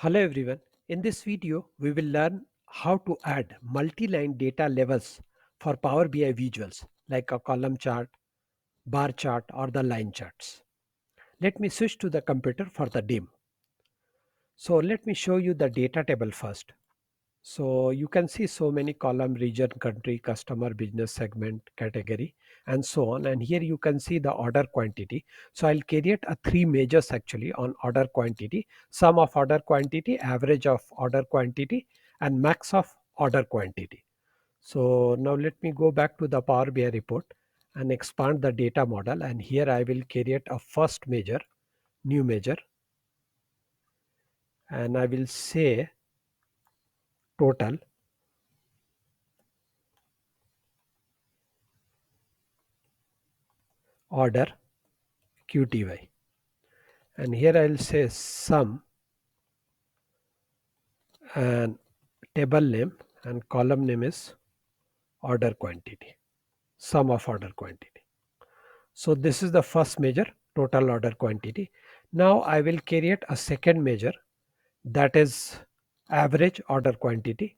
Hello everyone. In this video, we will learn how to add multi-line data levels for Power BI visuals like a column chart, bar chart or the line charts. Let me switch to the computer for the demo. So let me show you the data table first. So you can see so many column, region, country, customer, business segment, category, and so on. And here you can see the order quantity. So I'll create a three measures actually on order quantity: sum of order quantity, average of order quantity, and max of order quantity. So now let me go back to the Power BI report and expand the data model. And here I will create a first measure, new measure, and I will say total order QTY. And here I'll say sum and table name and column name is order quantity, sum of order quantity. So this is the first measure, total order quantity. Now I will create a second measure, that is average order quantity.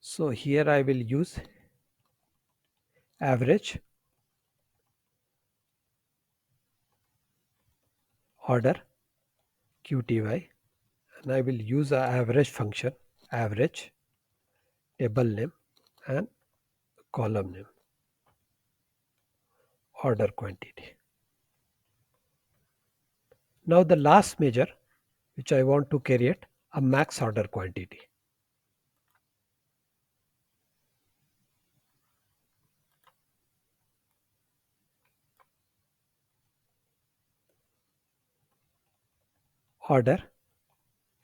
So here I will use average order QTY, and I will use a average function, average table name and column name, order quantity. Now the last measure which I want to create, a max order quantity. Order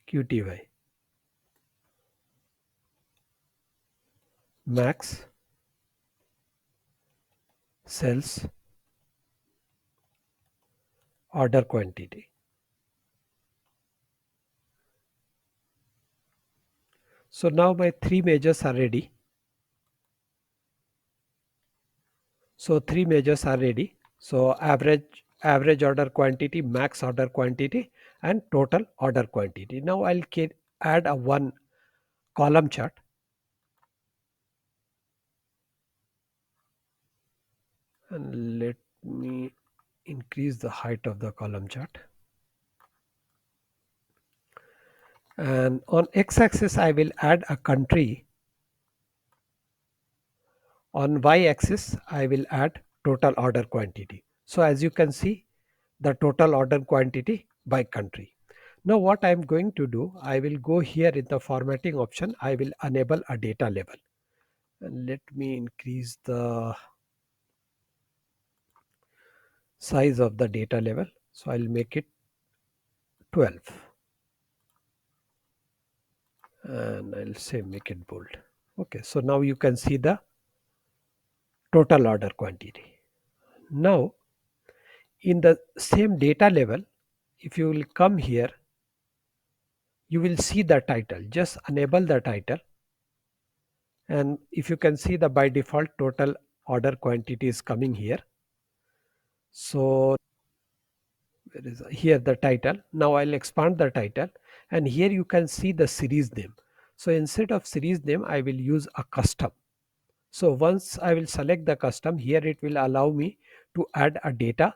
QTY, max cells order quantity. So now my three measures are ready. So three measures are ready. So average order quantity, max order quantity, and total order quantity. Now I'll add a one column chart. And let me increase the height of the column chart. And on x-axis I will add a country. On y-axis I will add total order quantity. So as you can see, the total order quantity by country. Now what I am going to do, I will go here in the formatting option, I will enable a data level. And let me increase the size of the data level. So I'll make it 12. And I'll say make it bold. Okay, so now you can see the total order quantity. Now in the same data level, if you will come here, you will see the title. Just enable the title, and if you can see, the by default total order quantity is coming here. So where is here the title? Now I'll expand the title, and here you can see the series name. So instead of series name, I will use a custom. So once I will select the custom, here it will allow me to add a data.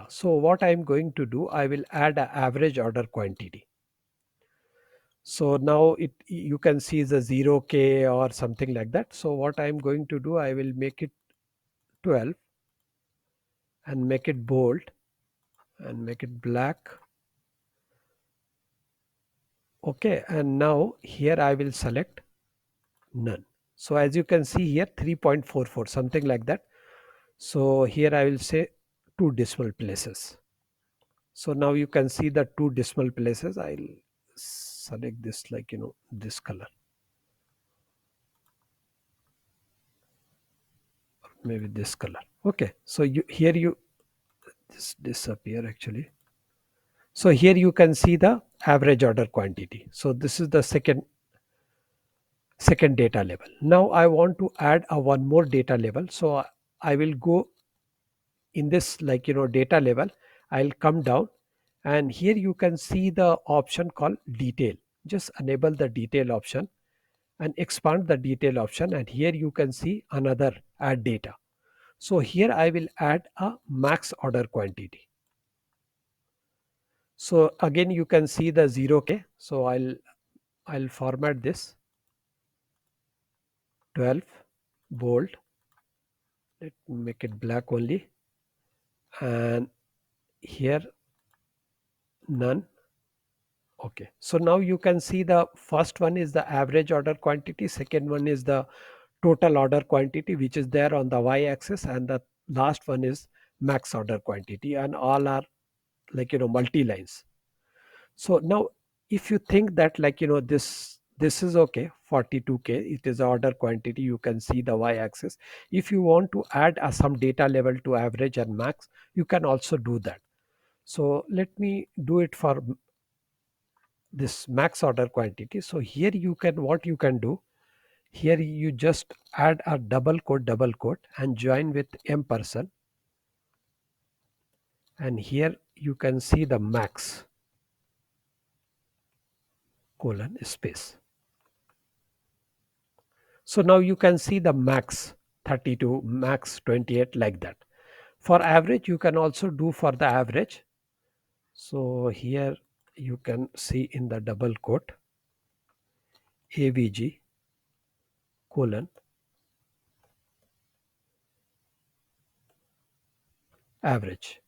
So what I am going to do, I will add an average order quantity. So now it, you can see the 0k or something like that. So what I am going to do, I will make it 12 and make it bold and make it black. Okay, and now here I will select none. So as you can see here, 3.44, something like that. So here I will say two decimal places. So now you can see the two decimal places. I'll select this, like, this color, maybe this color. Okay, so you this disappear actually. So here you can see the average order quantity. So this is the second data level. Now I want to add a one more data level. So I will go in this, like, data level. I'll come down, and here you can see the option called detail. Just enable the detail option and expand the detail option, and here you can see another add data. So here I will add a max order quantity. So again you can see the 0k. So I'll format this 12 bold. Let me make it black only, and here none. Okay, so now you can see the first one is the average order quantity, second one is the total order quantity which is there on the y-axis, and the last one is max order quantity, and all are multi-lines. So now if you think that this is okay, 42k, it is order quantity, you can see the y-axis. If you want to add some data level to average and max, you can also do that. So let me do it for this max order quantity. So here you can, what you can do, here you just add a double quote and join with ampersand, and here you can see the max colon space. So now you can see the max 32, max 28, like that. For average you can also do for the average. So here you can see in the double quote avg colon average.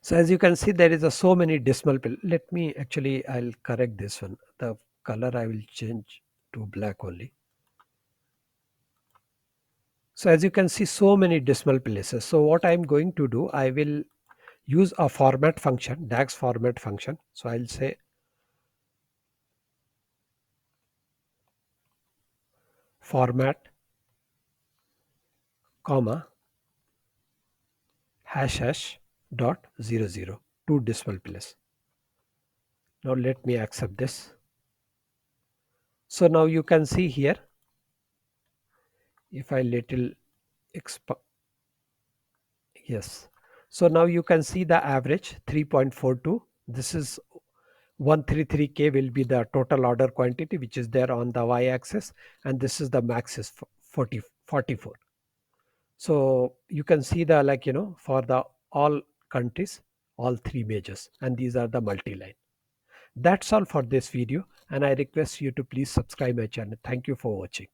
So as you can see, there is a so many decimal pill. Let me actually, I'll correct this one. The color I will change to black only. So as you can see, so many decimal places. So what I'm going to do, I will use a format function, DAX format function. So I'll say format, comma, hash dot 00, two decimal place. Now let me accept this. So now you can see here, if I little yes. So now you can see the average 3.42. This is 133k will be the total order quantity which is there on the y-axis, and this is the max is 44. So you can see the for the all countries, all three majors, and these are the multi-line. That's all for this video, and I request you to please subscribe my channel. Thank you for watching.